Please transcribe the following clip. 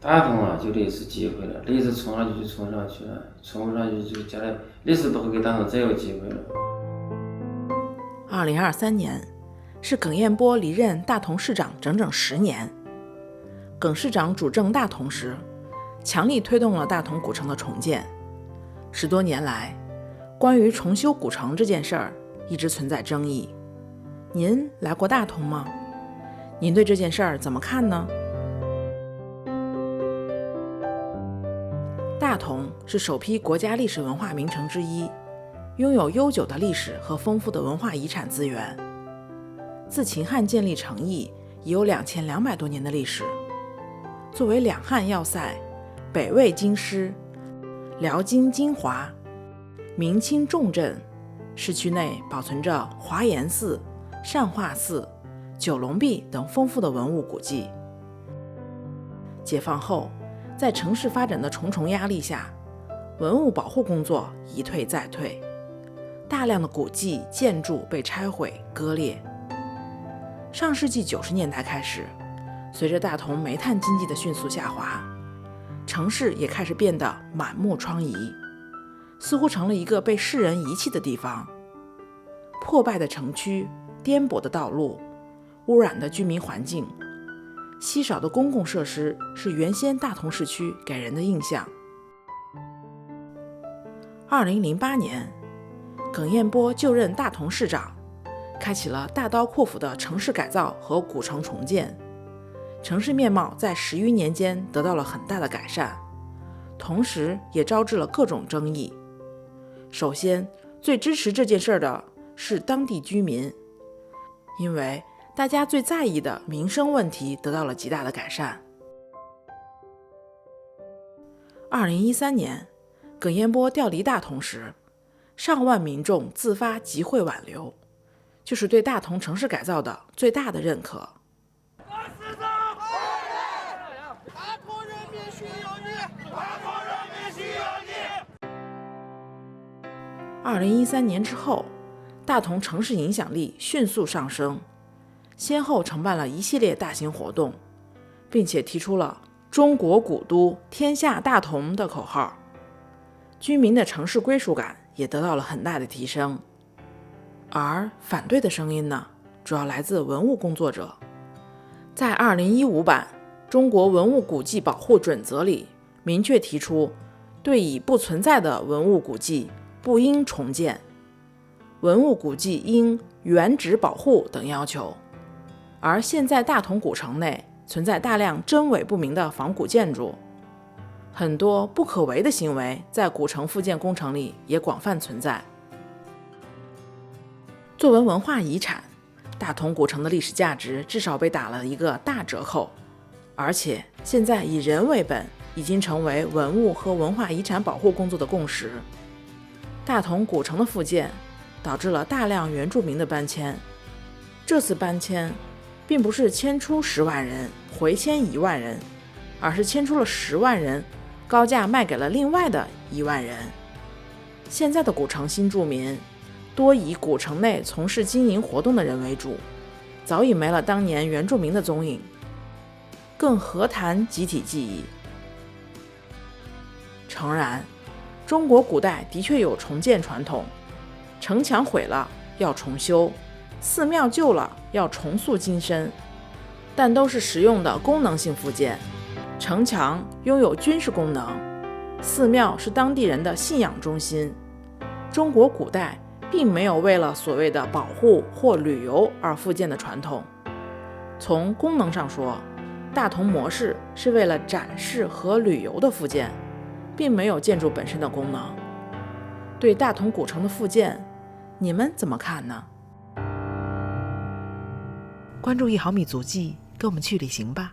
大同啊，就类似机会了，类似冲上去就冲上去了，冲不上去就将来类似不会给大同再有机会了。2023年是耿彦波离任大同市长整整10年。耿市长主政大同时，强力推动了大同古城的重建。10多年来，关于重修古城这件事儿一直存在争议。您来过大同吗？您对这件事儿怎么看呢？大同是首批国家历史文化名城之一，拥有悠久的历史和丰富的文化遗产资源。自秦汉建立城邑已有2200多年的历史。作为两汉要塞、北魏京师、辽金精华、明清重镇，市区内保存着华严寺、善化寺、九龙壁等丰富的文物古迹。解放后，在城市发展的重重压力下，文物保护工作一退再退，大量的古迹建筑被拆毁割裂。上世纪90年代开始，随着大同煤炭经济的迅速下滑，城市也开始变得满目疮痍，似乎成了一个被世人遗弃的地方。破败的城区、颠簸的道路、污染的居民环境、稀少的公共设施是原先大同市区给人的印象。2008年，耿彦波就任大同市长，开启了大刀阔斧的城市改造和古城重建。城市面貌在10余年间得到了很大的改善，同时也招致了各种争议。首先，最支持这件事的是当地居民，因为大家最在意的民生问题得到了极大的改善。2013年，耿彦波调离大同时，上万民众自发集会挽留，就是对大同城市改造的最大的认可。2013年之后，大同城市影响力迅速上升，先后承办了一系列大型活动，并且提出了中国古都天下大同的口号，居民的城市归属感也得到了很大的提升。而反对的声音呢，主要来自文物工作者。在2015版中国文物古迹保护准则里明确提出，对已不存在的文物古迹不应重建，文物古迹应原址保护等要求。而现在大同古城内存在大量真伪不明的仿古建筑，很多不可为的行为在古城复建工程里也广泛存在。作为文化遗产，大同古城的历史价值至少被打了一个大折扣，而且现在以人为本已经成为文物和文化遗产保护工作的共识。大同古城的复建导致了大量原住民的搬迁，这次搬迁并不是迁出10万人回迁1万人，而是迁出了10万人，高价卖给了另外的1万人。现在的古城新住民多以古城内从事经营活动的人为主，早已没了当年原住民的踪影，更何谈集体记忆？诚然，中国古代的确有重建传统，城墙毁了要重修，寺庙旧了要重塑金身，但都是实用的功能性复建。城墙拥有军事功能，寺庙是当地人的信仰中心。中国古代并没有为了所谓的保护或旅游而复建的传统。从功能上说，大同模式是为了展示和旅游的复建，并没有建筑本身的功能。对大同古城的复建，你们怎么看呢？关注1毫米足迹，跟我们去旅行吧。